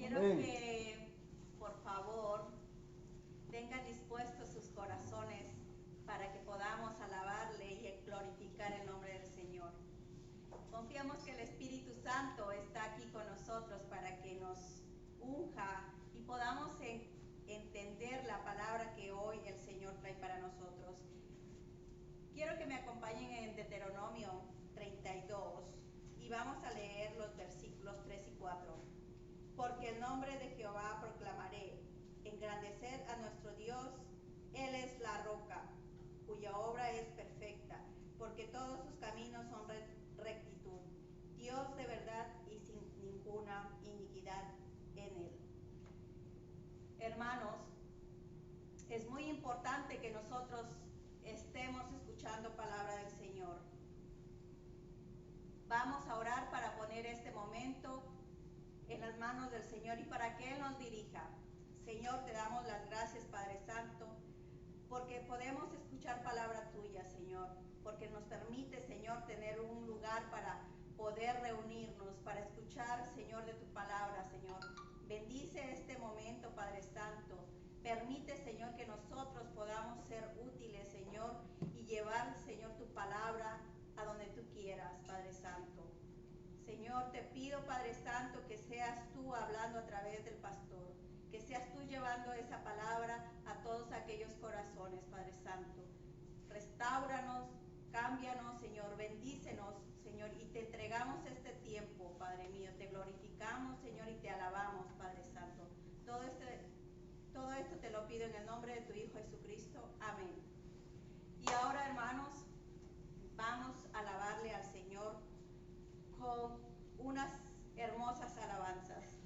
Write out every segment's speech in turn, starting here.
Quiero que, por favor, tengan dispuestos sus corazones para que podamos alabarle y glorificar el nombre del Señor. Confiamos que el Espíritu Santo está aquí con nosotros para que nos unja y podamos entender la palabra que hoy el Señor trae para nosotros. Quiero que me acompañen en Deuteronomio 32 y vamos a leer los versículos 3 y 4. Porque el nombre de Jehová proclamaré, engrandeced a nuestro Dios, Él es la roca, cuya obra es perfecta, porque todos sus caminos son rectitud, Dios de verdad y sin ninguna iniquidad en Él. Hermanos, es muy importante que nosotros estemos escuchando palabra del Señor. Vamos a orar para poner este momento en las manos del Señor y para que Él nos dirija. Señor, te damos las gracias, Padre Santo, porque podemos escuchar palabra tuya, Señor, porque nos permite, Señor, tener un lugar para poder reunirnos, para escuchar, Señor, de tu palabra, Señor. Bendice este momento, Padre Santo. Permite, Señor, que nosotros podamos ser útiles, Señor, y llevar, Señor, tu palabra a donde tú quieras, Padre Santo. Señor, te pido, Padre Santo, que seas tú hablando a través del pastor, que seas tú llevando esa palabra a todos aquellos corazones, Padre Santo. Restáuranos, cámbianos, Señor, bendícenos, Señor, y te entregamos este tiempo, Padre mío. Te glorificamos, Señor, y te alabamos, Padre Santo. Todo esto te lo pido en el nombre de tu Hijo Jesucristo. Amén. Y ahora, hermanos, vamos a alabarle al Señor con unas hermosas alabanzas.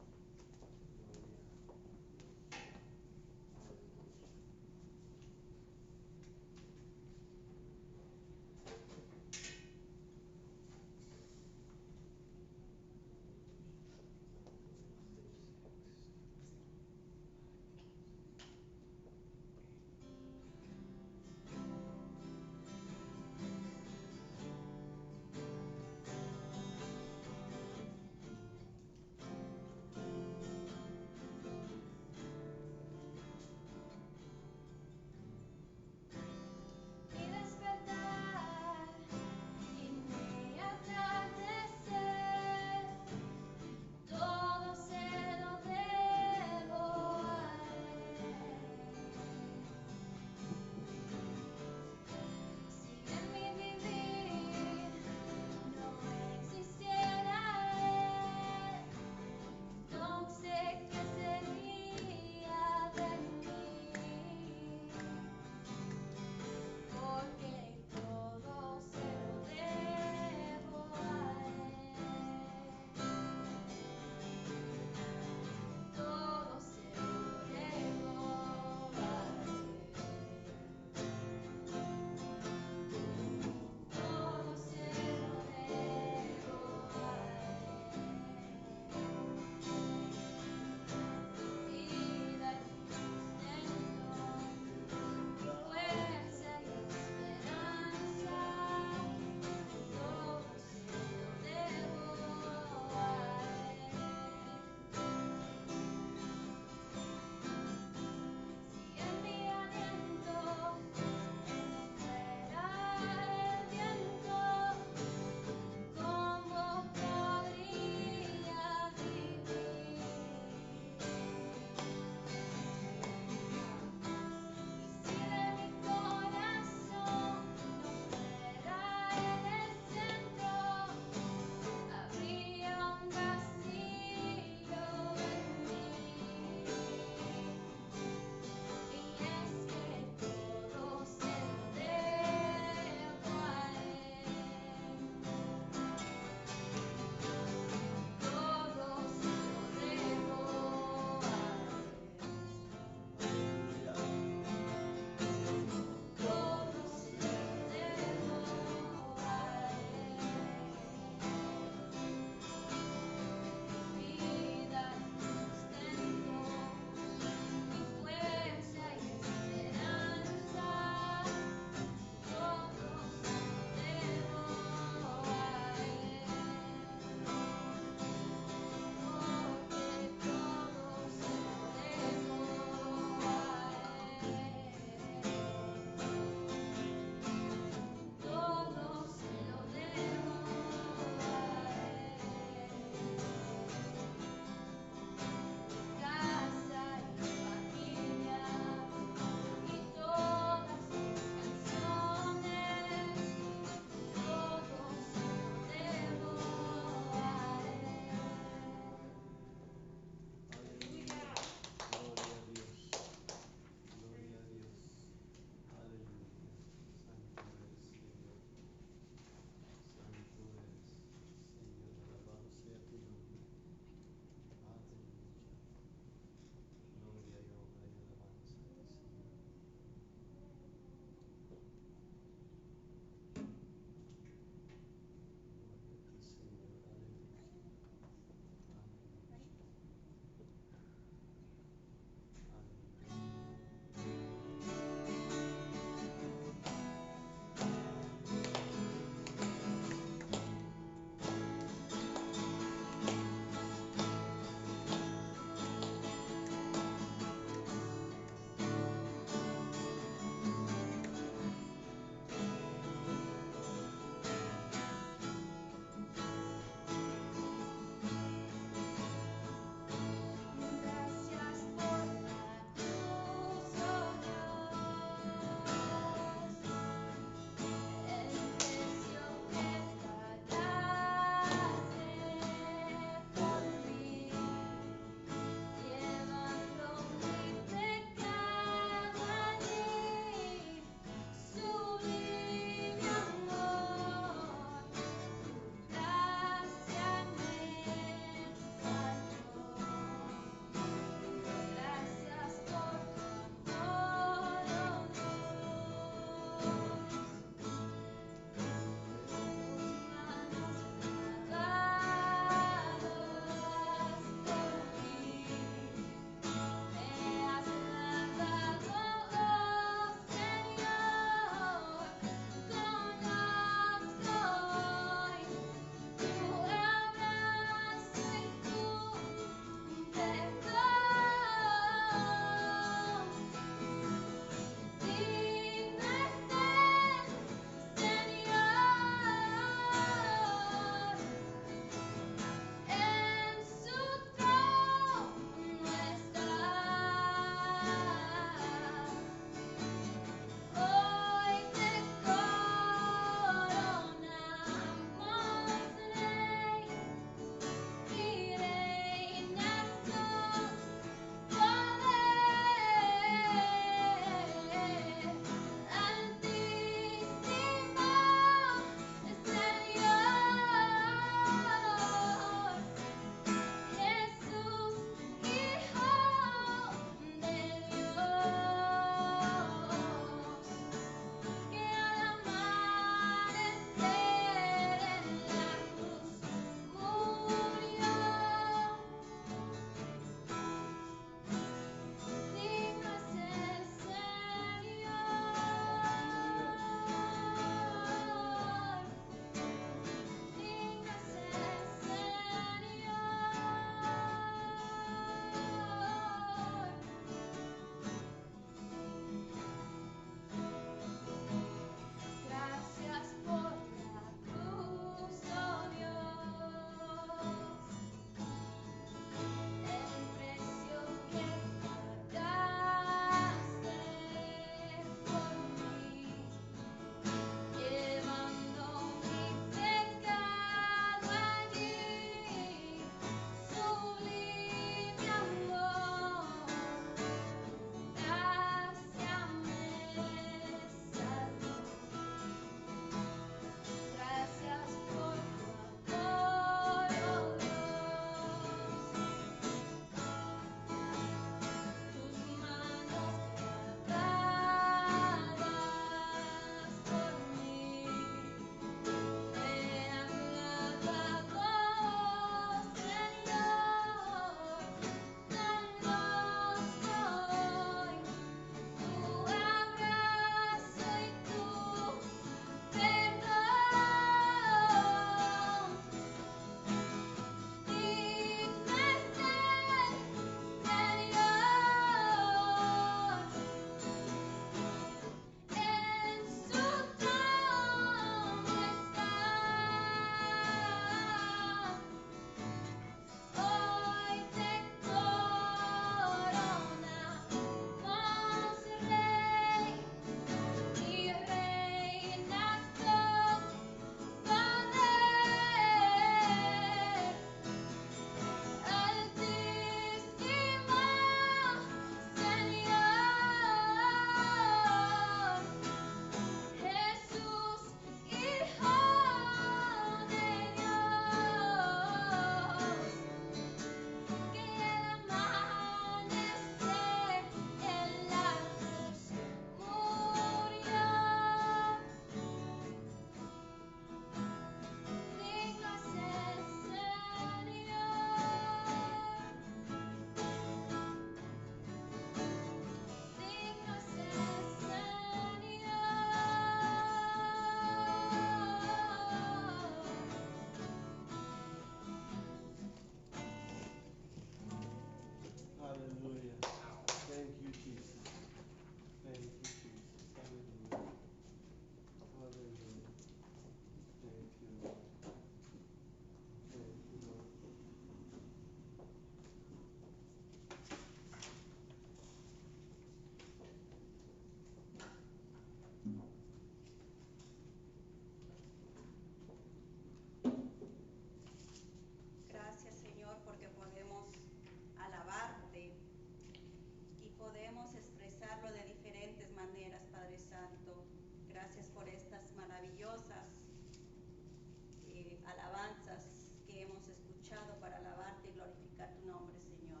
alabanzas que hemos escuchado para alabarte y glorificar tu nombre, Señor.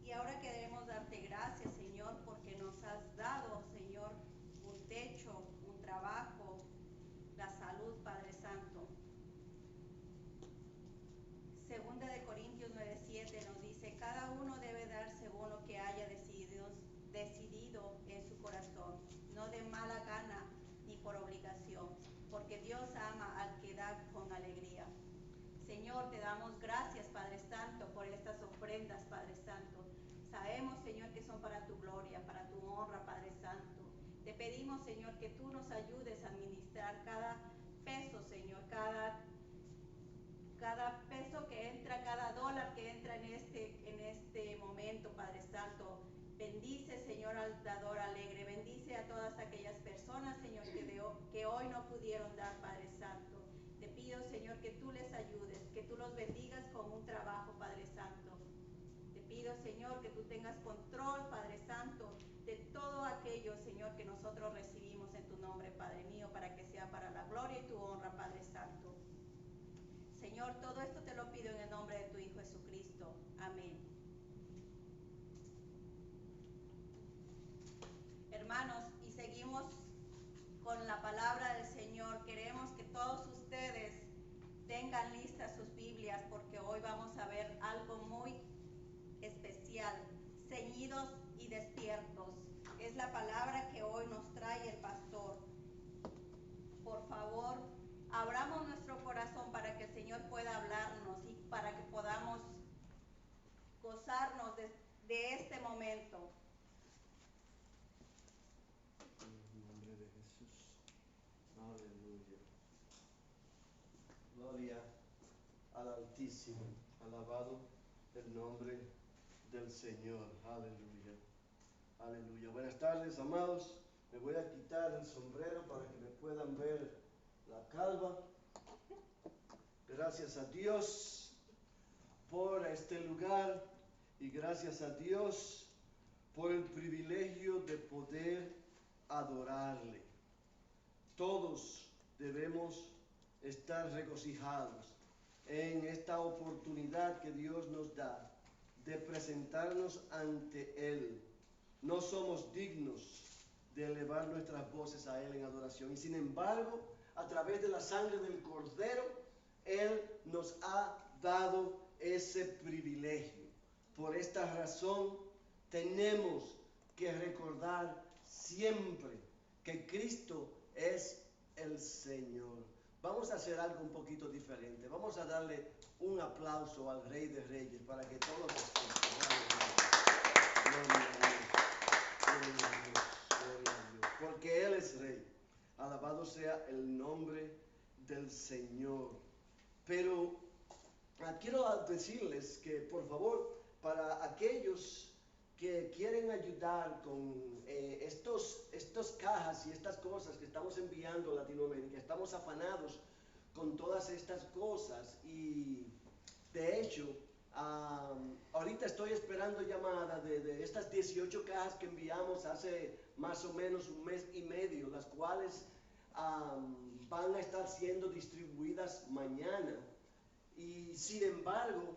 Y ahora queremos darte gracias, Señor, porque nos has dado, Señor, un techo, un trabajo, la salud, Padre Santo. Segunda de Corintios 9:7 nos dice, cada uno debe dar según lo que haya decidido en su corazón, no de mala gana ni por obligación, porque Dios ama al que da con alegría. Señor, te damos gracias, Padre Santo, por estas ofrendas, Padre Santo. Sabemos, Señor, que son para tu gloria, para tu honra, Padre Santo. Te pedimos, Señor, que tú nos ayudes a administrar cada peso, Señor, cada peso que entra, cada dólar que entra en este momento, Padre Santo. Bendice, Señor, al dador alegre. Bendice a todas aquellas personas, Señor, que hoy no pudieron dar, Padre Santo. Te pido, Señor, que tú les ayudes, que tú los bendigas con un trabajo, Padre Santo. Te pido, Señor, que tú tengas control, Padre Santo, de todo aquello, Señor, que nosotros recibimos en tu nombre, Padre mío, para que sea para la gloria y tu honra, Padre Santo. Señor, todo esto te lo pido en el nombre de tu Hijo Jesucristo. Amén. Hermanos, y seguimos con la palabra del Señor. Queremos que todos ustedes tengan listas sus Biblias porque hoy vamos a ver algo muy especial. Ceñidos y despiertos. Es la palabra que hoy nos trae el pastor. Por favor, abramos nuestro corazón para que el Señor pueda hablarnos y para que podamos gozarnos de este momento. En el nombre de Jesús. Aleluya. Gloria al Altísimo. Alabado el nombre del Señor. Aleluya. Aleluya. Buenas tardes, amados. Me voy a quitar el sombrero para que me puedan ver la calva. Gracias a Dios por este lugar y gracias a Dios por el privilegio de poder adorarle. Todos debemos estar regocijados en esta oportunidad que Dios nos da de presentarnos ante Él. No somos dignos de elevar nuestras voces a Él en adoración y sin embargo, a través de la sangre del Cordero, Él nos ha dado ese privilegio. Por esta razón, tenemos que recordar siempre que Cristo es el Señor. Vamos a hacer algo un poquito diferente. Vamos a darle un aplauso al Rey de Reyes para que todos escuchen. Gloria a Dios. Gloria a Dios. Gloria a Dios. Porque Él es Rey. Alabado sea el nombre del Señor. Pero quiero decirles que, por favor, para aquellos que quieren ayudar con estos cajas y estas cosas que estamos enviando a Latinoamérica, estamos afanados con todas estas cosas y de hecho ahorita estoy esperando llamada de estas 18 cajas que enviamos hace más o menos un mes y medio, las cuales van a estar siendo distribuidas mañana. Y sin embargo,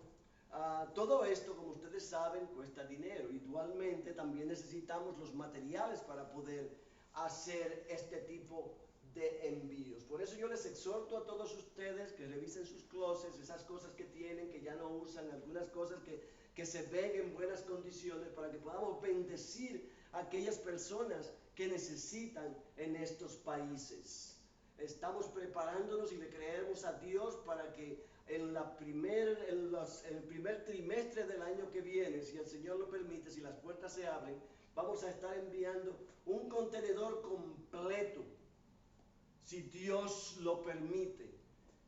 todo esto, como ustedes saben, cuesta dinero. Igualmente, también necesitamos los materiales para poder hacer este tipo de envíos. Por eso yo les exhorto a todos ustedes que revisen sus closets, esas cosas que tienen, que ya no usan, algunas cosas que se ven en buenas condiciones, para que podamos bendecir a aquellas personas que necesitan en estos países. Estamos preparándonos y le creemos a Dios para que en el primer trimestre del año que viene, si el Señor lo permite, si las puertas se abren, vamos a estar enviando un contenedor completo, si Dios lo permite.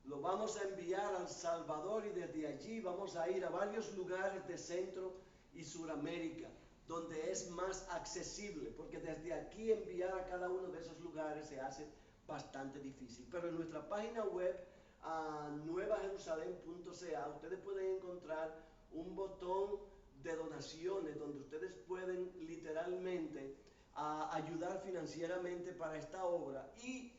Lo vamos a enviar a El Salvador y desde allí vamos a ir a varios lugares de Centro y Suramérica, donde es más accesible, porque desde aquí enviar a cada uno de esos lugares se hace bastante difícil. Pero en nuestra página web, nuevajerusalén.ca, ustedes pueden encontrar un botón de donaciones donde ustedes pueden literalmente ayudar financieramente para esta obra, y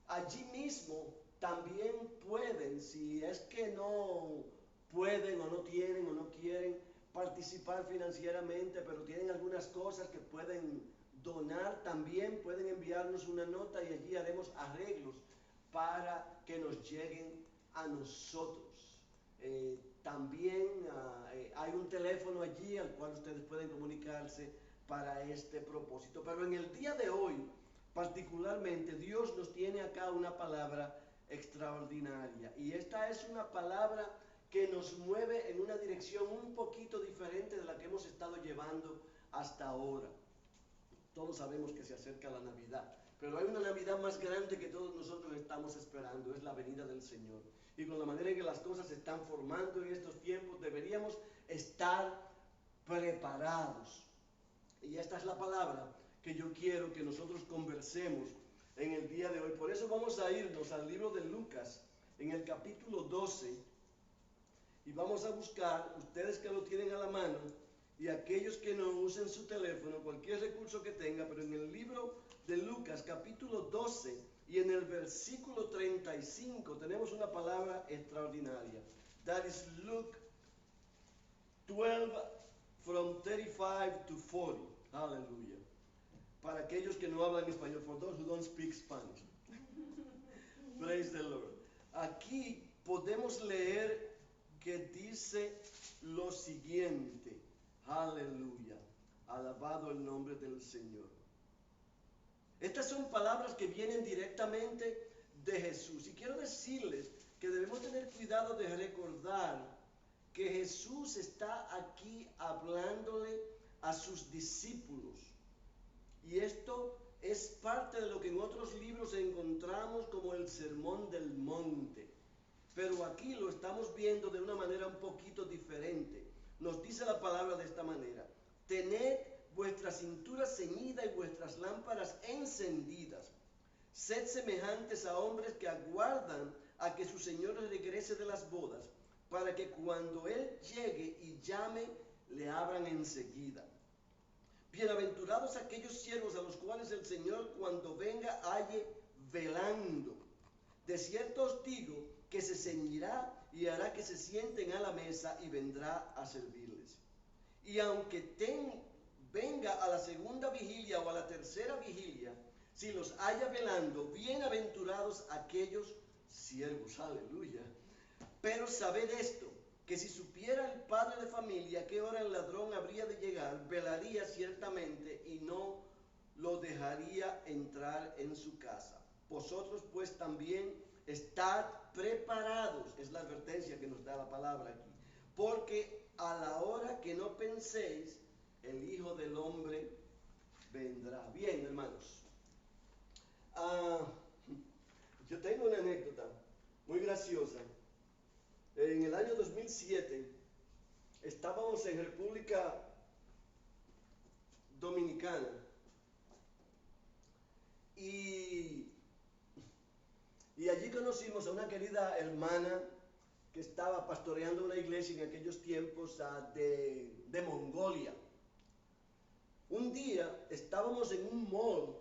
allí mismo también pueden, si es que no pueden o no tienen o no quieren participar financieramente, pero tienen algunas cosas que pueden donar, también pueden enviarnos una nota y allí haremos arreglos para que nos lleguen a nosotros. También hay un teléfono allí al cual ustedes pueden comunicarse para este propósito. Pero en el día de hoy, particularmente, Dios nos tiene acá una palabra extraordinaria. Y esta es una palabra que nos mueve en una dirección un poquito diferente de la que hemos estado llevando hasta ahora. Todos sabemos que se acerca la Navidad, pero hay una Navidad más grande que todos nosotros estamos esperando, es la venida del Señor. Y con la manera en que las cosas se están formando en estos tiempos, deberíamos estar preparados. Y esta es la palabra que yo quiero que nosotros conversemos en el día de hoy. Por eso vamos a irnos al libro de Lucas, en el capítulo 12, y vamos a buscar, ustedes que lo tienen a la mano, y aquellos que no usen su teléfono, cualquier recurso que tenga, pero en el libro de Lucas, capítulo 12, y en el versículo 35, tenemos una palabra extraordinaria. That is Luke 12, from 35 to 40. Aleluya. Para aquellos que no hablan español, for those who don't speak Spanish. Praise the Lord. Aquí podemos leer que dice lo siguiente. Aleluya. Alabado el nombre del Señor. Estas son palabras que vienen directamente de Jesús. Y quiero decirles que debemos tener cuidado de recordar que Jesús está aquí hablándole a sus discípulos. Y esto es parte de lo que en otros libros encontramos como el Sermón del Monte. Pero aquí lo estamos viendo de una manera un poquito diferente. Nos dice la palabra de esta manera: tened vuestra cintura ceñida y vuestras lámparas encendidas. Sed semejantes a hombres que aguardan a que su Señor regrese de las bodas, para que cuando Él llegue y llame, le abran enseguida. Bienaventurados aquellos siervos a los cuales el Señor cuando venga halle velando. De cierto os digo que se ceñirá y hará que se sienten a la mesa y vendrá a servirles. Y aunque venga a la segunda vigilia o a la tercera vigilia, si los haya velando, bienaventurados aquellos siervos. Aleluya. Pero sabed esto, que si supiera el padre de familia a qué hora el ladrón habría de llegar, velaría ciertamente y no lo dejaría entrar en su casa. Vosotros pues también estad preparados, es la advertencia que nos da la palabra aquí, porque a la hora que no penséis, el Hijo del Hombre vendrá. Bien, hermanos, yo tengo una anécdota muy graciosa. En el año 2007 estábamos en República Dominicana y allí conocimos a una querida hermana que estaba pastoreando una iglesia en aquellos tiempos de Mongolia. Un día estábamos en un mall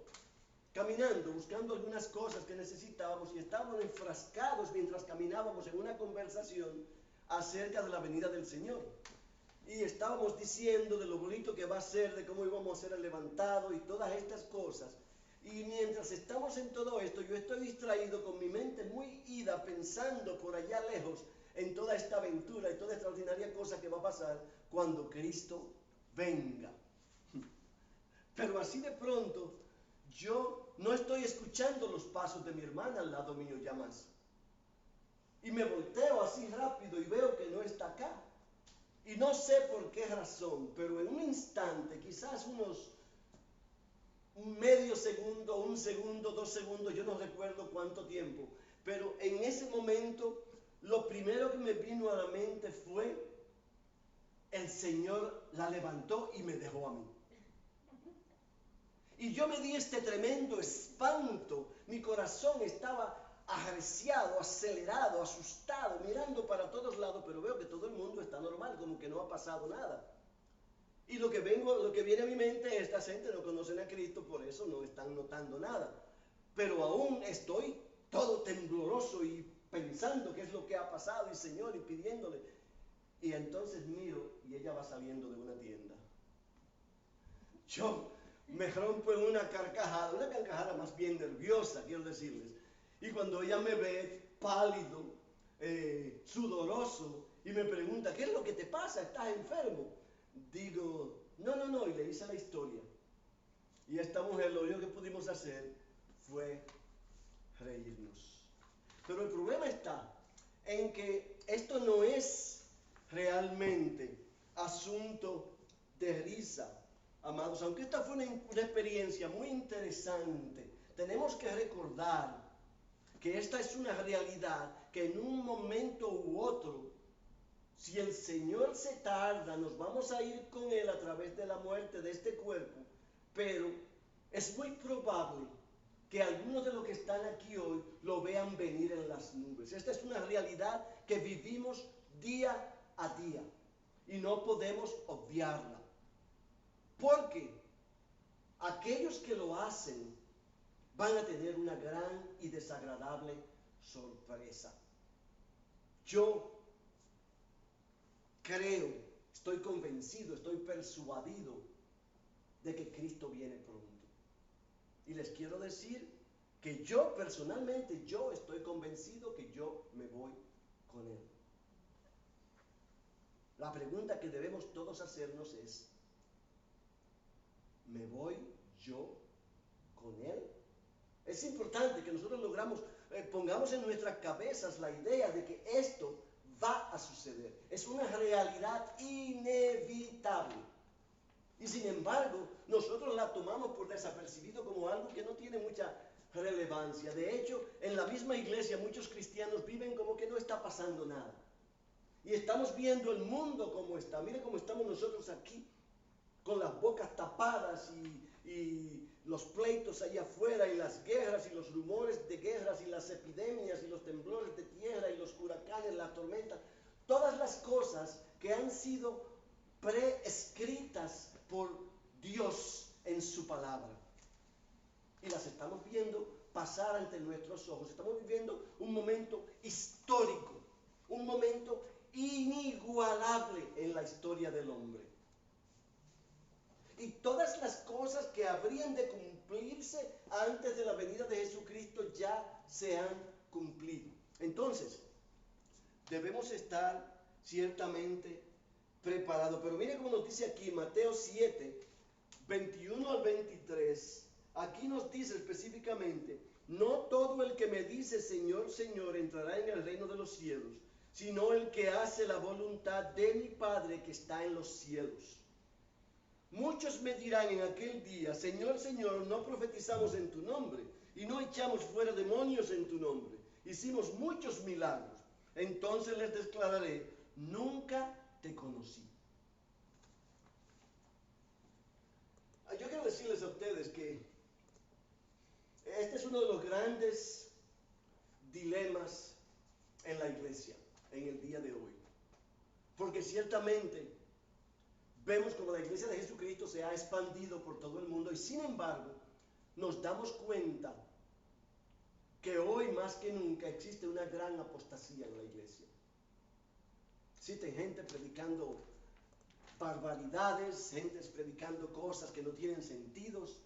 caminando, buscando algunas cosas que necesitábamos y estábamos enfrascados mientras caminábamos en una conversación acerca de la venida del Señor. Y estábamos diciendo de lo bonito que va a ser, de cómo íbamos a ser el levantado y todas estas cosas. Y mientras estamos en todo esto, yo estoy distraído con mi mente muy ida, pensando por allá lejos en toda esta aventura y toda extraordinaria cosa que va a pasar cuando Cristo venga. Pero así de pronto, yo no estoy escuchando los pasos de mi hermana al lado mío ya más. Y me volteo así rápido y veo que no está acá. Y no sé por qué razón, pero en un instante, quizás un medio segundo, 1 segundo, 2 segundos, yo no recuerdo cuánto tiempo, pero en ese momento lo primero que me vino a la mente fue: el Señor la levantó y me dejó a mí. Y yo me di este tremendo espanto, mi corazón estaba arreciado, acelerado, asustado, mirando para todos lados, pero veo que todo el mundo está normal, como que no ha pasado nada. Y lo que viene a mi mente es: esta gente no conocen a Cristo, por eso no están notando nada. Pero aún estoy todo tembloroso y pensando qué es lo que ha pasado y Señor y pidiéndole. Y entonces miro y ella va saliendo de una tienda. Yo me rompo en una carcajada más bien nerviosa, quiero decirles. Y cuando ella me ve pálido, sudoroso, y me pregunta, ¿qué es lo que te pasa? ¿Estás enfermo? Digo, no, y le hice la historia. Y esta mujer, lo único que pudimos hacer fue reírnos. Pero el problema está en que esto no es realmente asunto de risa, amados. Aunque esta fue una experiencia muy interesante, tenemos que recordar que esta es una realidad que en un momento u otro, si el Señor se tarda, nos vamos a ir con Él a través de la muerte de este cuerpo, pero es muy probable que algunos de los que están aquí hoy lo vean venir en las nubes. Esta es una realidad que vivimos día a día y no podemos obviarla. Porque aquellos que lo hacen van a tener una gran y desagradable sorpresa. Yo creo, estoy convencido, estoy persuadido de que Cristo viene pronto. Y les quiero decir que yo personalmente, yo estoy convencido que yo me voy con Él. La pregunta que debemos todos hacernos es, ¿me voy yo con Él? Es importante que nosotros pongamos en nuestras cabezas la idea de que esto va a suceder. Es una realidad inevitable. Y sin embargo, nosotros la tomamos por desapercibido como algo que no tiene mucha relevancia. De hecho, en la misma iglesia muchos cristianos viven como que no está pasando nada. Y estamos viendo el mundo como está. Mire cómo estamos nosotros aquí, con las bocas tapadas y los pleitos allá afuera y las guerras y los rumores de guerras y las epidemias y los temblores de tierra y los huracanes, las tormentas. Todas las cosas que han sido preescritas por Dios en su palabra. Y las estamos viendo pasar ante nuestros ojos. Estamos viviendo un momento histórico, un momento inigualable en la historia del hombre. Y todas las cosas que habrían de cumplirse antes de la venida de Jesucristo ya se han cumplido. Entonces, debemos estar ciertamente preparados. Pero mire cómo nos dice aquí Mateo 7, 21 al 23. Aquí nos dice específicamente, no todo el que me dice Señor, Señor entrará en el reino de los cielos, sino el que hace la voluntad de mi Padre que está en los cielos. Muchos me dirán en aquel día, Señor, Señor, no profetizamos en tu nombre y no echamos fuera demonios en tu nombre. Hicimos muchos milagros. Entonces les declararé, nunca te conocí. Yo quiero decirles a ustedes que este es uno de los grandes dilemas en la iglesia en el día de hoy. Porque ciertamente vemos como la iglesia de Jesucristo se ha expandido por todo el mundo y sin embargo nos damos cuenta que hoy más que nunca existe una gran apostasía en la iglesia. Existen gente predicando barbaridades, gentes predicando cosas que no tienen sentidos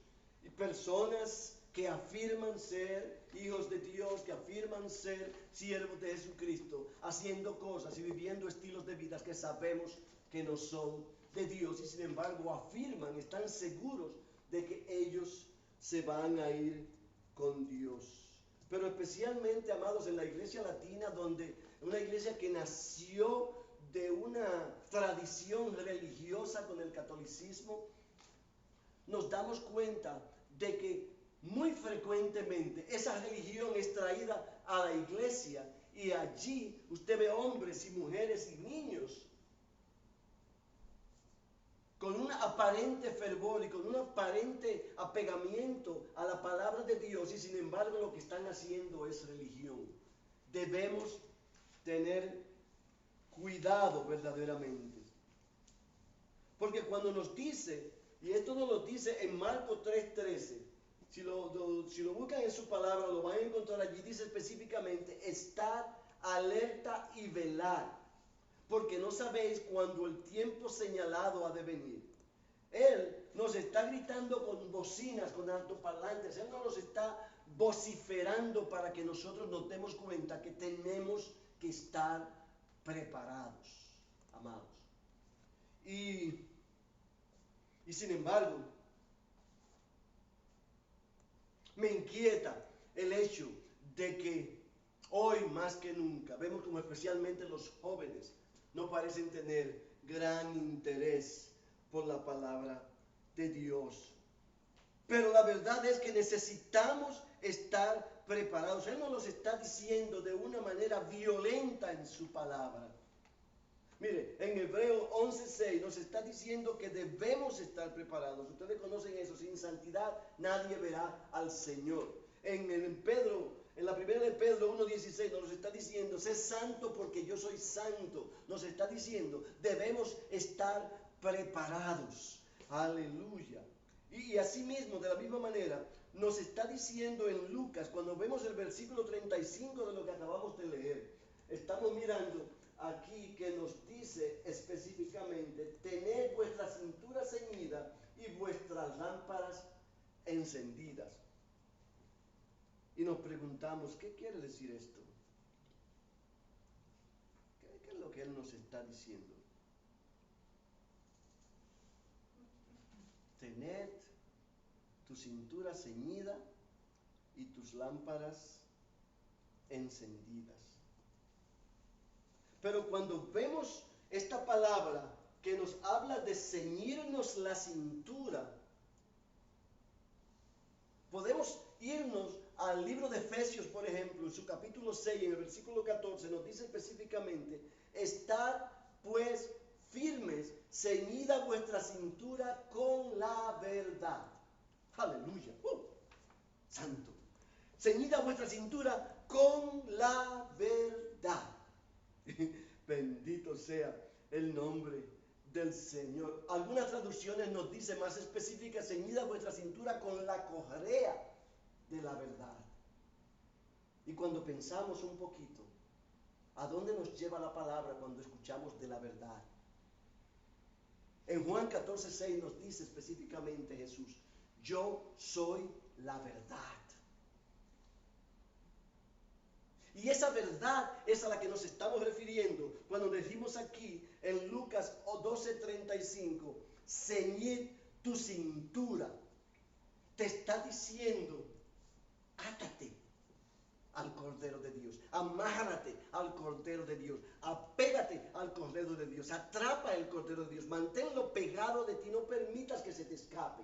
y personas que afirman ser hijos de Dios, que afirman ser siervos de Jesucristo, haciendo cosas y viviendo estilos de vida que sabemos que no son de Dios y sin embargo afirman, están seguros de que ellos se van a ir con Dios. Pero especialmente, amados, en la iglesia latina, donde una iglesia que nació de una tradición religiosa con el catolicismo, nos damos cuenta de que muy frecuentemente esa religión es traída a la iglesia y allí usted ve hombres y mujeres y niños con un aparente fervor y con un aparente apegamiento a la palabra de Dios y sin embargo lo que están haciendo es religión. Debemos tener cuidado verdaderamente. Porque cuando nos dice, y esto nos lo dice en Marcos 3:13, Si lo buscan en su palabra, lo van a encontrar allí. Dice específicamente, estar alerta y velar, porque no sabéis cuándo el tiempo señalado ha de venir. Él nos está gritando con bocinas, con altoparlantes. Él no nos está vociferando para que nosotros nos demos cuenta que tenemos que estar preparados, amados. Y sin embargo, me inquieta el hecho de que hoy más que nunca vemos como especialmente los jóvenes no parecen tener gran interés por la palabra de Dios. Pero la verdad es que necesitamos estar preparados. Él nos lo está diciendo de una manera violenta en su palabra. Mire, en Hebreos 11:6 nos está diciendo que debemos estar preparados. Ustedes conocen eso, sin santidad nadie verá al Señor. En la primera de Pedro 1:16 nos está diciendo, sé santo porque yo soy santo. Nos está diciendo, debemos estar preparados. Aleluya. Y así mismo, de la misma manera, nos está diciendo en Lucas, cuando vemos el versículo 35 de lo que acabamos de leer, estamos mirando aquí que nos dice específicamente, tened vuestra cintura ceñida y vuestras lámparas encendidas. Y nos preguntamos, ¿qué quiere decir esto? ¿Qué es lo que él nos está diciendo? Tened tu cintura ceñida y tus lámparas encendidas. Pero cuando vemos esta palabra que nos habla de ceñirnos la cintura, podemos irnos al libro de Efesios, por ejemplo, en su capítulo 6, en el versículo 14, nos dice específicamente, estad pues firmes, ceñida vuestra cintura con la verdad. Aleluya. Santo. Ceñida vuestra cintura con la verdad. Bendito sea el nombre del Señor. Algunas traducciones nos dicen más específicas, ceñida vuestra cintura con la correa de la verdad. Y cuando pensamos un poquito, ¿a dónde nos lleva la palabra cuando escuchamos de la verdad? En Juan 14:6 nos dice específicamente Jesús, yo soy la verdad. Y esa verdad es a la que nos estamos refiriendo cuando decimos aquí en Lucas 12:35, ceñid tu cintura. Te está diciendo, átate al Cordero de Dios, amárrate al Cordero de Dios, apégate al Cordero de Dios, atrapa el Cordero de Dios, manténlo pegado de ti, no permitas que se te escape.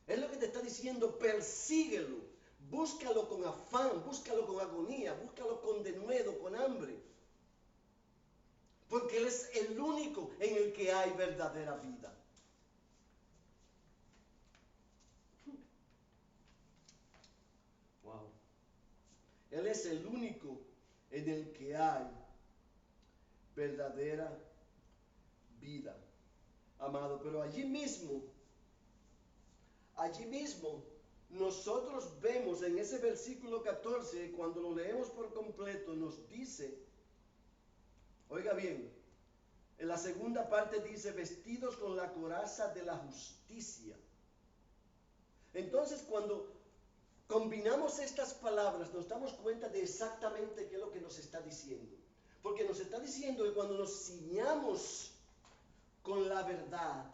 Es lo que te está diciendo, persíguelo, búscalo con afán, búscalo con agonía, búscalo con denuedo, con hambre, porque Él es el único en el que hay verdadera vida. Wow. Él es el único en el que hay verdadera vida, amado. Pero allí mismo, nosotros vemos en ese versículo 14, cuando lo leemos por completo, nos dice, oiga bien, en la segunda parte dice, vestidos con la coraza de la justicia. Entonces, cuando combinamos estas palabras, nos damos cuenta de exactamente qué es lo que nos está diciendo. Porque nos está diciendo que cuando nos ciñamos con la verdad,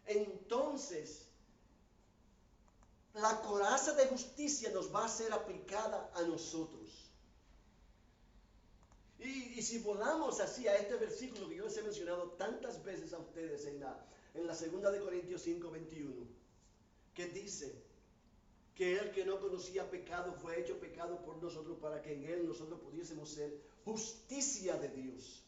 entonces la coraza de justicia nos va a ser aplicada a nosotros. Y si volamos así a este versículo que yo les he mencionado tantas veces a ustedes en la segunda de Corintios 5:21, que dice que el que no conocía pecado fue hecho pecado por nosotros para que en él nosotros pudiésemos ser justicia de Dios.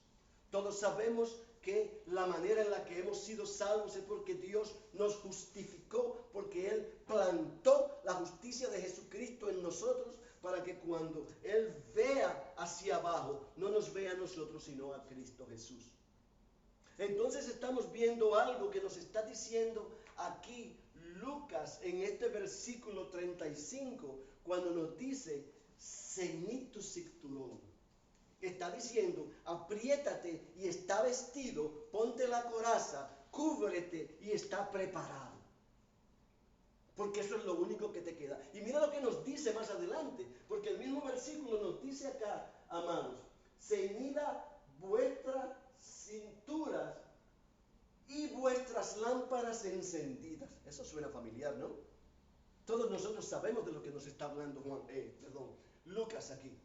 Todos sabemos que la manera en la que hemos sido salvos es porque Dios nos justificó, porque Él plantó la justicia de Jesucristo en nosotros para que cuando Él vea hacia abajo, no nos vea a nosotros, sino a Cristo Jesús. Entonces estamos viendo algo que nos está diciendo aquí Lucas en este versículo 35, cuando nos dice, ceñid tu cinturón. Está diciendo, apriétate y está vestido, ponte la coraza, cúbrete y está preparado. Porque eso es lo único que te queda. Y mira lo que nos dice más adelante, porque el mismo versículo nos dice acá, amados, ceñida vuestras cinturas y vuestras lámparas encendidas. Eso suena familiar, ¿no? Todos nosotros sabemos de lo que nos está hablando Lucas aquí.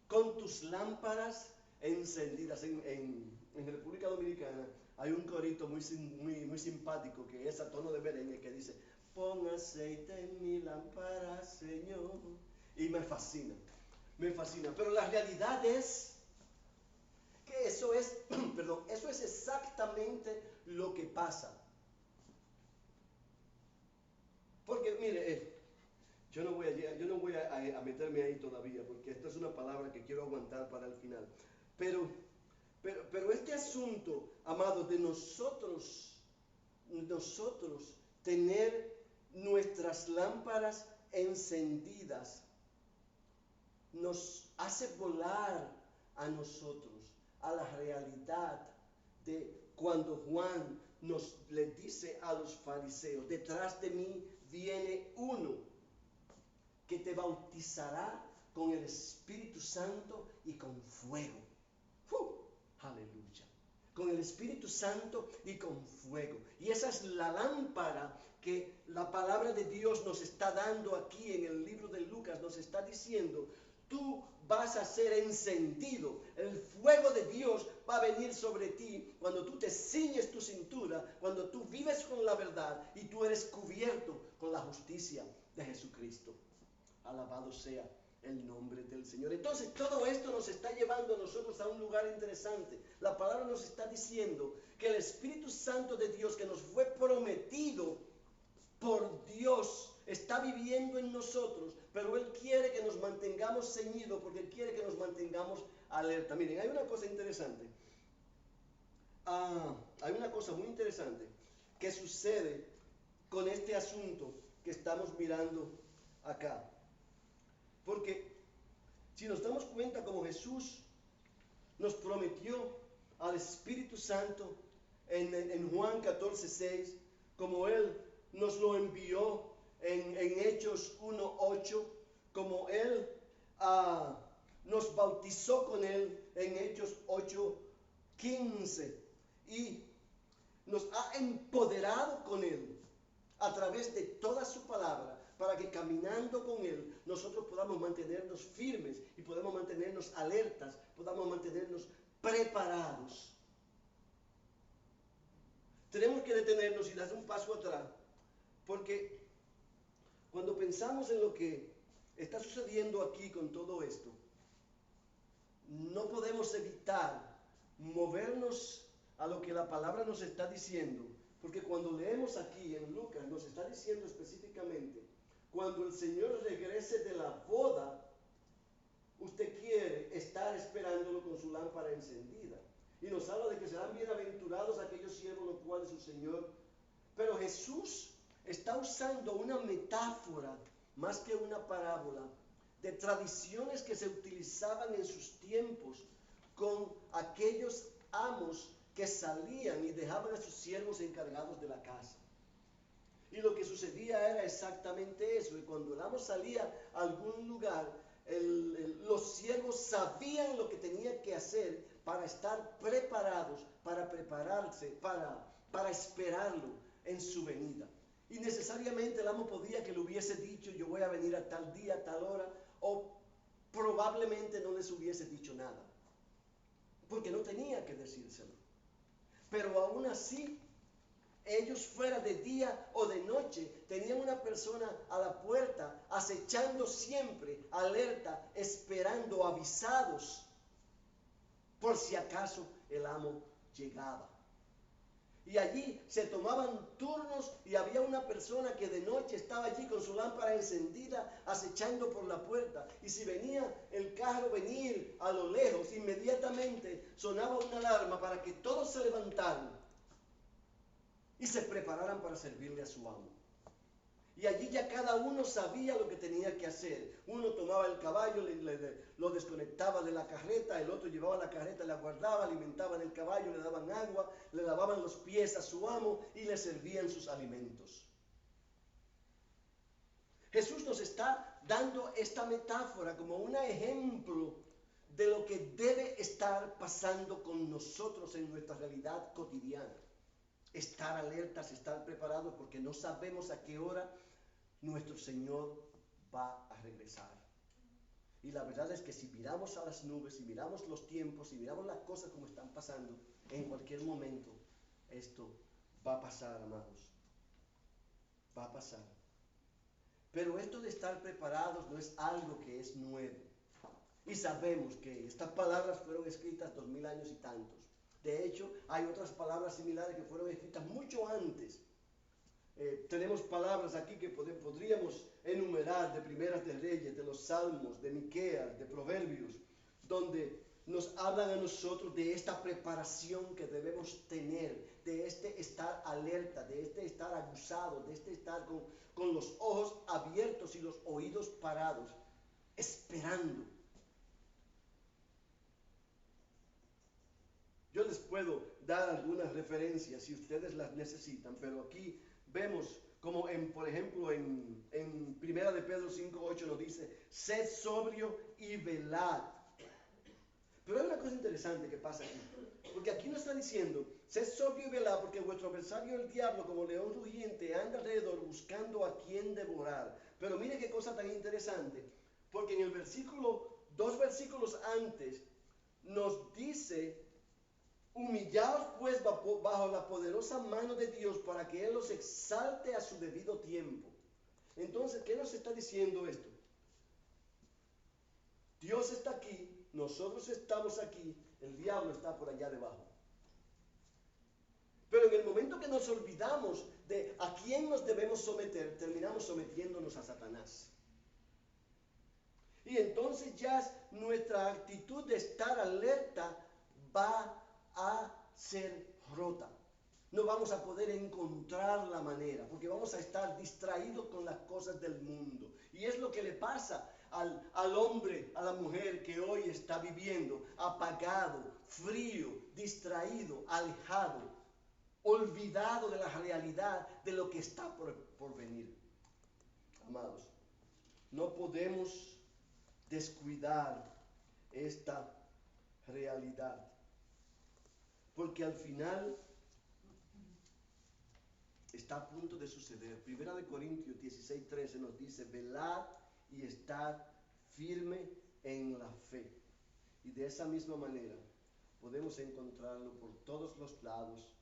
Con tus lámparas encendidas. En República Dominicana hay un corito muy simpático que es a tono de merengue que dice, pon aceite en mi lámpara, Señor. Y me fascina. Pero la realidad es que eso es exactamente lo que pasa. Porque mire, yo no voy a meterme ahí todavía, porque esta es una palabra que quiero aguantar para el final. Pero este asunto, amados, de nosotros tener nuestras lámparas encendidas, nos hace volar a nosotros a la realidad de cuando Juan le dice a los fariseos, detrás de mí viene uno que te bautizará con el Espíritu Santo y con fuego. Aleluya. Con el Espíritu Santo y con fuego. Y esa es la lámpara que la palabra de Dios nos está dando aquí en el libro de Lucas. Nos está diciendo, tú vas a ser encendido. El fuego de Dios va a venir sobre ti cuando tú te ciñes tu cintura, cuando tú vives con la verdad y tú eres cubierto con la justicia de Jesucristo. Alabado sea el nombre del Señor. Entonces todo esto nos está llevando a nosotros a un lugar interesante. La palabra nos está diciendo que el Espíritu Santo de Dios que nos fue prometido por Dios está viviendo en nosotros, pero Él quiere que nos mantengamos ceñidos porque Él quiere que nos mantengamos alerta. Miren, hay una cosa interesante. Hay una cosa muy interesante que sucede con este asunto que estamos mirando acá. Porque si nos damos cuenta como Jesús nos prometió al Espíritu Santo en Juan 14:6, como Él nos lo envió en Hechos 1:8, como Él nos bautizó con Él en Hechos 8:15 y nos ha empoderado con Él a través de toda su palabra, para que caminando con Él nosotros podamos mantenernos firmes y podamos mantenernos alertas, podamos mantenernos preparados. Tenemos que detenernos y dar un paso atrás, porque cuando pensamos en lo que está sucediendo aquí con todo esto, no podemos evitar movernos a lo que la palabra nos está diciendo, porque cuando leemos aquí en Lucas nos está diciendo específicamente, cuando el Señor regrese de la boda, usted quiere estar esperándolo con su lámpara encendida. Y nos habla de que serán bienaventurados aquellos siervos los cuales su Señor. Pero Jesús está usando una metáfora más que una parábola de tradiciones que se utilizaban en sus tiempos con aquellos amos que salían y dejaban a sus siervos encargados de la casa. Y lo que sucedía era exactamente eso. Y cuando el amo salía a algún lugar, los siervos sabían lo que tenían que hacer para estar preparados, para prepararse, para esperarlo en su venida. Y necesariamente el amo podía que le hubiese dicho, yo voy a venir a tal día, a tal hora, o probablemente no les hubiese dicho nada, porque no tenía que decírselo. Pero aún así, ellos fuera de día o de noche, tenían una persona a la puerta, acechando siempre, alerta, esperando, avisados, por si acaso el amo llegaba. Y allí se tomaban turnos y había había una persona que de noche estaba allí con su lámpara encendida, acechando por la puerta. Y si venía el carro venir a lo lejos, inmediatamente sonaba una alarma para que todos se levantaran y se prepararan para servirle a su amo. Y allí ya cada uno sabía lo que tenía que hacer. Uno tomaba el caballo, lo desconectaba de la carreta, el otro llevaba la carreta, la guardaba, alimentaban el caballo, le daban agua, le lavaban los pies a su amo y le servían sus alimentos. Jesús nos está dando esta metáfora como un ejemplo de lo que debe estar pasando con nosotros en nuestra realidad cotidiana. Estar alertas, estar preparados, porque no sabemos a qué hora nuestro Señor va a regresar. Y la verdad es que si miramos a las nubes, si miramos los tiempos, si miramos las cosas como están pasando, en cualquier momento esto va a pasar, amados. Va a pasar. Pero esto de estar preparados no es algo que es nuevo. Y sabemos que estas palabras fueron escritas 2000 años y tantos. De hecho, hay otras palabras similares que fueron escritas mucho antes. Tenemos palabras aquí que podríamos enumerar, de Primeras de Reyes, de los Salmos, de Miqueas, de Proverbios, donde nos hablan a nosotros de esta preparación que debemos tener, de este estar alerta, de este estar aguzado, de este estar con los ojos abiertos y los oídos parados, esperando. Yo les puedo dar algunas referencias si ustedes las necesitan, pero aquí vemos como por ejemplo en Primera de Pedro 5:8 nos dice, sed sobrio y velad. Pero hay una cosa interesante que pasa aquí, porque aquí nos está diciendo, sed sobrio y velad, porque vuestro adversario el diablo, como león rugiente, anda alrededor buscando a quien devorar. Pero mire qué cosa tan interesante, porque en el dos versículos antes, nos dice, humillaos pues bajo la poderosa mano de Dios para que Él los exalte a su debido tiempo. Entonces, ¿qué nos está diciendo esto? Dios está aquí, nosotros estamos aquí, el diablo está por allá debajo. Pero en el momento que nos olvidamos de a quién nos debemos someter, terminamos sometiéndonos a Satanás. Y entonces ya nuestra actitud de estar alerta va a ser rota. No vamos a poder encontrar la manera, porque vamos a estar distraídos con las cosas del mundo. Y es lo que le pasa al hombre, a la mujer que hoy está viviendo apagado, frío, distraído, alejado, olvidado de la realidad de lo que está por venir. Amados, no podemos descuidar esta realidad, porque al final está a punto de suceder. Primera de Corintios 16:13 nos dice, velad y estad firme en la fe. Y de esa misma manera podemos encontrarlo por todos los lados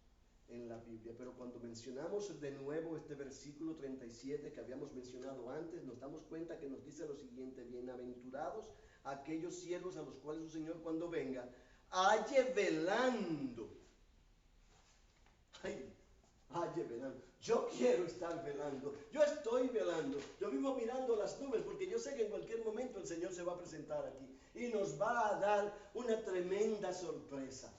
en la Biblia. Pero cuando mencionamos de nuevo este versículo 37 que habíamos mencionado antes, nos damos cuenta que nos dice lo siguiente, bienaventurados aquellos siervos a los cuales su Señor cuando venga, halle velando. Halle velando. Yo quiero estar velando. Yo estoy velando. Yo vivo mirando las nubes porque yo sé que en cualquier momento el Señor se va a presentar aquí y nos va a dar una tremenda sorpresa.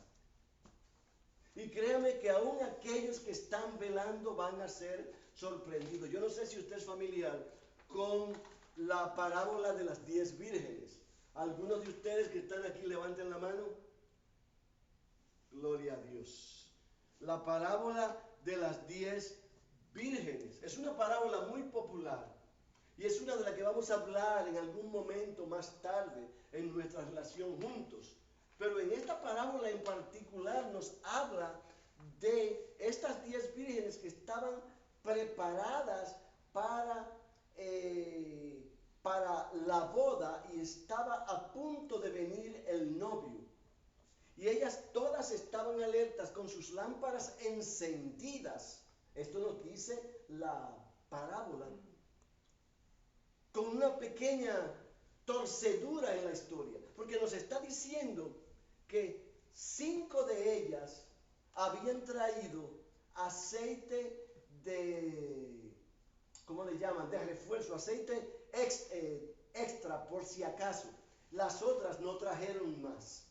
Y créame que aún aquellos que están velando van a ser sorprendidos. Yo no sé si usted es familiar con la parábola de las 10 vírgenes. ¿Algunos de ustedes que están aquí levanten la mano? Gloria a Dios. La parábola de las 10 vírgenes. Es una parábola muy popular. Y es una de las que vamos a hablar en algún momento más tarde en nuestra relación juntos. Pero en esta parábola en particular nos habla de estas 10 vírgenes que estaban preparadas para la boda y estaba a punto de venir el novio. Y ellas todas estaban alertas con sus lámparas encendidas. Esto nos dice la parábola. Con una pequeña torcedura en la historia. Porque nos está diciendo que 5 de ellas habían traído aceite de llaman? De refuerzo, aceite extra por si acaso. Las otras no trajeron más.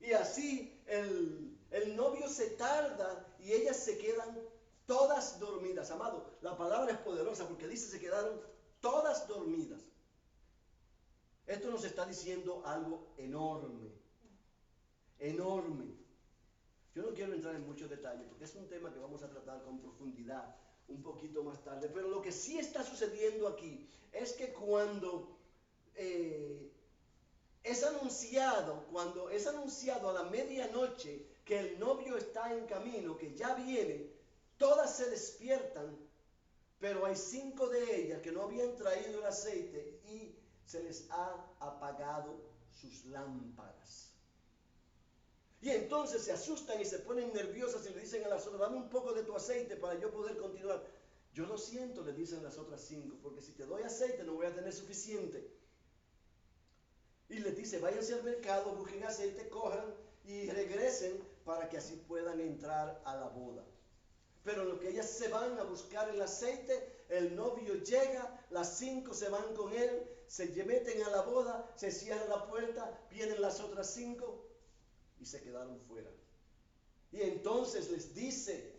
Y así el novio se tarda y ellas se quedan todas dormidas. Amado, la palabra es poderosa porque dice se quedaron todas dormidas. Esto nos está diciendo algo enorme, enorme. Yo no quiero entrar en muchos detalles porque es un tema que vamos a tratar con profundidad un poquito más tarde. Pero lo que sí está sucediendo aquí es que cuando es anunciado a la medianoche que el novio está en camino, que ya viene, todas se despiertan, pero hay 5 de ellas que no habían traído el aceite y se les ha apagado sus lámparas. Y entonces se asustan y se ponen nerviosas y le dicen a las otras, dame un poco de tu aceite para yo poder continuar. Yo lo siento, le dicen las otras 5, porque si te doy aceite no voy a tener suficiente. Y les dice, váyanse al mercado, busquen aceite, cojan y regresen para que así puedan entrar a la boda. Pero en lo que ellas se van a buscar el aceite, el novio llega, las 5 se van con él, se meten a la boda, se cierra la puerta, vienen las otras 5 y se quedaron fuera. Y entonces les dice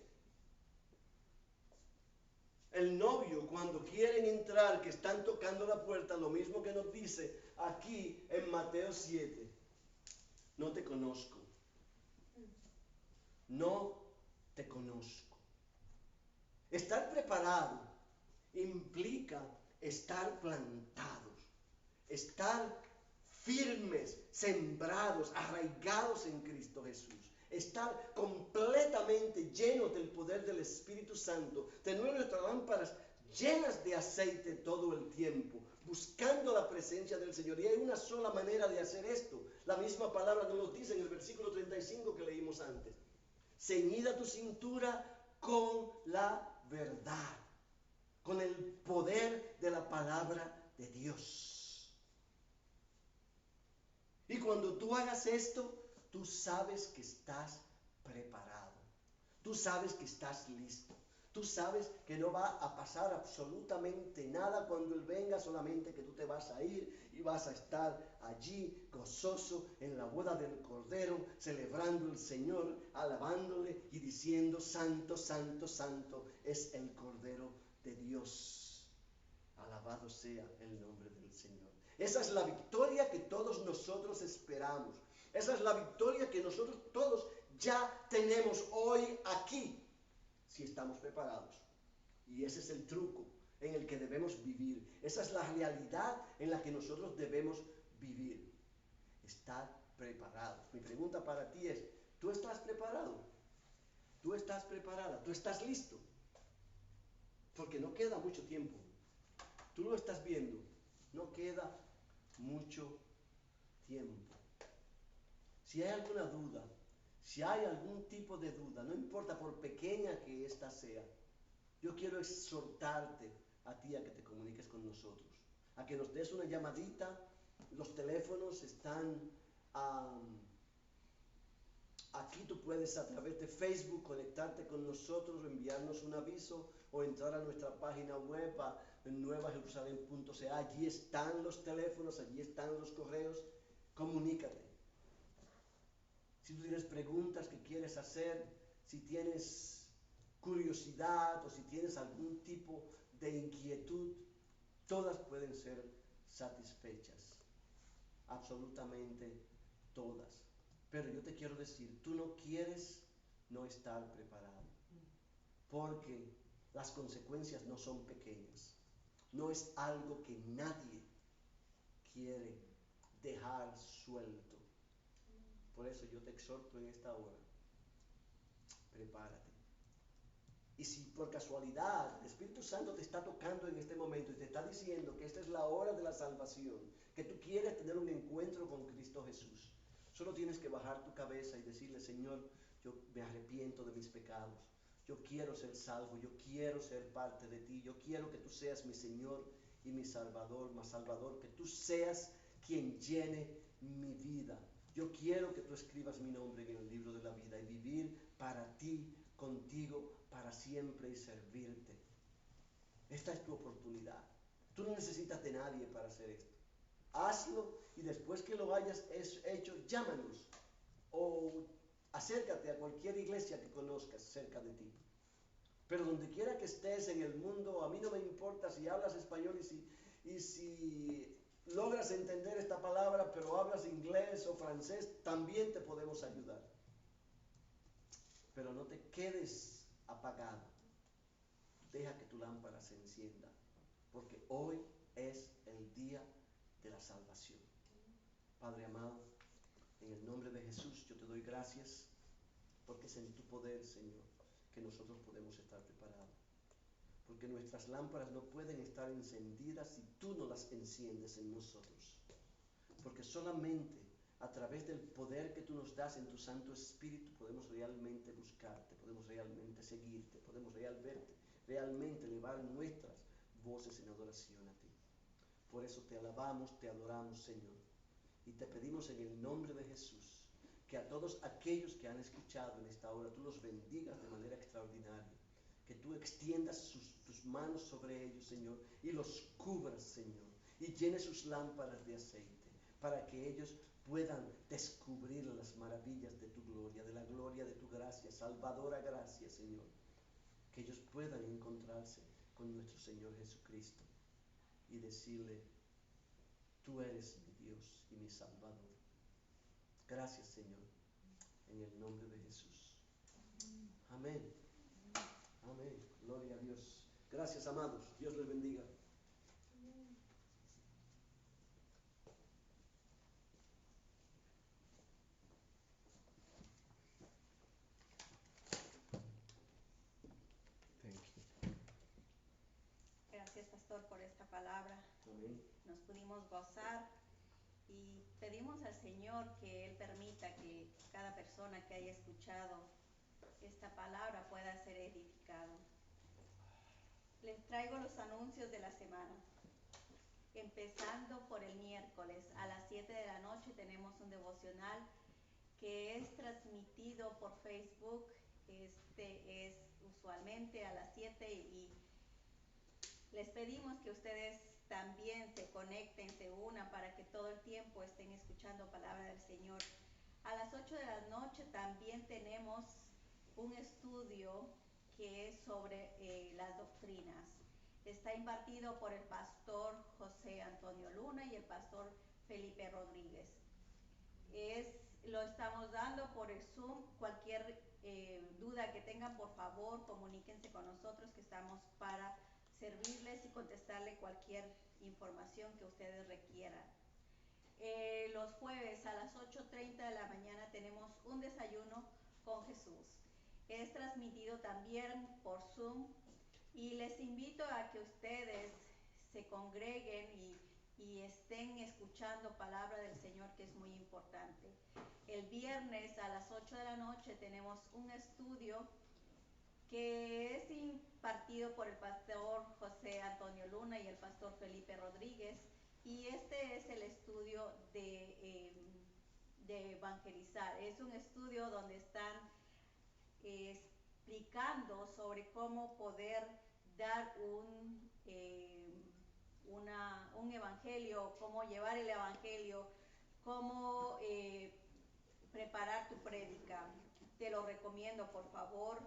el novio, cuando quieren entrar, que están tocando la puerta, lo mismo que nos dice aquí en Mateo 7, no te conozco, no te conozco. Estar preparado implica estar plantados, estar firmes, sembrados, arraigados en Cristo Jesús. Estar completamente llenos del poder del Espíritu Santo, tener nuestras lámparas llenas de aceite todo el tiempo, buscando la presencia del Señor. Y hay una sola manera de hacer esto. La misma palabra nos lo dice en el versículo 35 que leímos antes. Ceñida tu cintura con la verdad, con el poder de la palabra de Dios. Y cuando tú hagas esto, tú sabes que estás preparado. Tú sabes que estás listo. Tú sabes que no va a pasar absolutamente nada cuando Él venga, solamente que tú te vas a ir y vas a estar allí gozoso en la boda del Cordero, celebrando al Señor, alabándole y diciendo, santo, santo, santo es el Cordero de Dios. Alabado sea el nombre del Señor. Esa es la victoria que todos nosotros esperamos. Esa es la victoria que nosotros todos ya tenemos hoy aquí, si estamos preparados. Y ese es el truco en el que debemos vivir. Esa es la realidad en la que nosotros debemos vivir. Estar preparados. Mi pregunta para ti es, ¿tú estás preparado? ¿Tú estás preparada? ¿Tú estás listo? Porque no queda mucho tiempo. Tú lo estás viendo. No queda mucho tiempo. Si hay alguna duda, si hay algún tipo de duda, no importa por pequeña que ésta sea, yo quiero exhortarte a ti a que te comuniques con nosotros, a que nos des una llamadita. Los teléfonos están aquí. Tú puedes a través de Facebook conectarte con nosotros, enviarnos un aviso o entrar a nuestra página web en nuevajerusalén.ca. Allí están los teléfonos, allí están los correos. Comunícate. Si tú tienes preguntas que quieres hacer, si tienes curiosidad o si tienes algún tipo de inquietud, todas pueden ser satisfechas. Absolutamente todas. Pero yo te quiero decir, tú no quieres no estar preparado, porque las consecuencias no son pequeñas. No es algo que nadie quiere dejar suelto. Por eso yo te exhorto en esta hora, prepárate. Y si por casualidad el Espíritu Santo te está tocando en este momento y te está diciendo que esta es la hora de la salvación, que tú quieres tener un encuentro con Cristo Jesús, solo tienes que bajar tu cabeza y decirle, Señor, yo me arrepiento de mis pecados, yo quiero ser salvo, yo quiero ser parte de ti, yo quiero que tú seas mi Señor y mi Salvador, que tú seas quien llene mi vida. Yo quiero que tú escribas mi nombre en el libro de la vida y vivir para ti, contigo, para siempre y servirte. Esta es tu oportunidad. Tú no necesitas de nadie para hacer esto. Hazlo y después que lo hayas hecho, llámanos o acércate a cualquier iglesia que conozcas cerca de ti. Pero donde quiera que estés en el mundo, a mí no me importa si hablas español y si logras entender esta palabra, pero hablas inglés o francés, también te podemos ayudar. Pero no te quedes apagado. Deja que tu lámpara se encienda, porque hoy es el día de la salvación. Padre amado, en el nombre de Jesús yo te doy gracias, porque es en tu poder, Señor, que nosotros podemos estar preparados. Porque nuestras lámparas no pueden estar encendidas si tú no las enciendes en nosotros. Porque solamente a través del poder que tú nos das en tu Santo Espíritu podemos realmente buscarte, podemos realmente seguirte, podemos realmente elevar nuestras voces en adoración a ti. Por eso te alabamos, te adoramos, Señor. Y te pedimos en el nombre de Jesús que a todos aquellos que han escuchado en esta hora tú los bendigas de manera extraordinaria. Que tú extiendas tus manos sobre ellos, Señor, y los cubras, Señor, y llenes sus lámparas de aceite, para que ellos puedan descubrir las maravillas de tu gloria, de la gloria de tu gracia, salvadora gracia, Señor. Que ellos puedan encontrarse con nuestro Señor Jesucristo y decirle: tú eres mi Dios y mi Salvador. Gracias, Señor, en el nombre de Jesús. Amén. Amén. Gloria a Dios. Gracias, amados. Dios les bendiga. Thank you. Gracias, pastor, por esta palabra. Amén. Nos pudimos gozar y pedimos al Señor que Él permita que cada persona que haya escuchado esta palabra pueda ser edificado. Les traigo los anuncios de la semana. Empezando por el miércoles a las 7 de la noche tenemos un devocional que es transmitido por Facebook. Este es usualmente a las 7 y les pedimos que ustedes también se conecten, se unan para que todo el tiempo estén escuchando palabra del Señor. A las 8 de la noche también tenemos un estudio que es sobre las doctrinas. Está impartido por el pastor José Antonio Luna y el pastor Felipe Rodríguez. Lo estamos dando por el Zoom. Cualquier duda que tengan, por favor, comuníquense con nosotros, que estamos para servirles y contestarle cualquier información que ustedes requieran. Los jueves a las 8:30 de la mañana tenemos un desayuno con Jesús. Es transmitido también por Zoom y les invito a que ustedes se congreguen y estén escuchando palabra del Señor, que es muy importante. El viernes a las 8 de la noche tenemos un estudio que es impartido por el pastor José Antonio Luna y el pastor Felipe Rodríguez, y este es el estudio de evangelizar. Es un estudio donde están explicando sobre cómo poder dar un evangelio, cómo llevar el evangelio, cómo preparar tu prédica. Te lo recomiendo, por favor.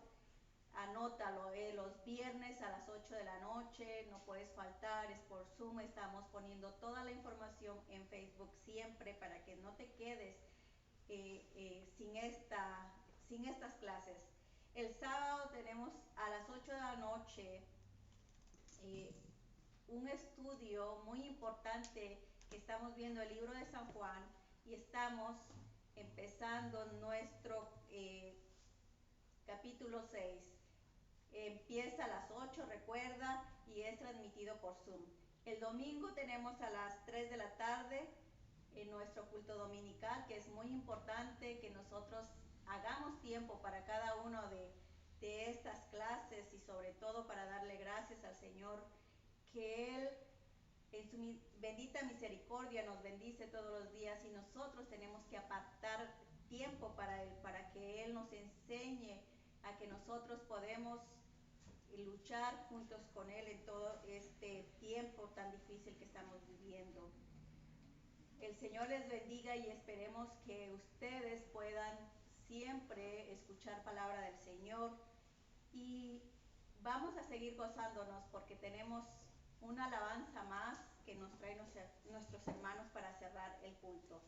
Anótalo, los viernes a las 8 de la noche, no puedes faltar, es por Zoom. Estamos poniendo toda la información en Facebook siempre para que no te quedes sin estas clases. El sábado tenemos a las 8 de la noche un estudio muy importante que estamos viendo el libro de San Juan y estamos empezando nuestro capítulo 6. Empieza a las 8, recuerda, y es transmitido por Zoom. El domingo tenemos a las 3 de la tarde en nuestro culto dominical, que es muy importante que nosotros hagamos tiempo para cada uno de estas clases, y sobre todo para darle gracias al Señor, que Él en su bendita misericordia nos bendice todos los días, y nosotros tenemos que apartar tiempo para Él, para que Él nos enseñe a que nosotros podemos luchar juntos con Él en todo este tiempo tan difícil que estamos viviendo. El Señor les bendiga y esperemos que ustedes puedan siempre escuchar palabra del Señor, y vamos a seguir gozándonos porque tenemos una alabanza más que nos traen nuestros hermanos para cerrar el culto.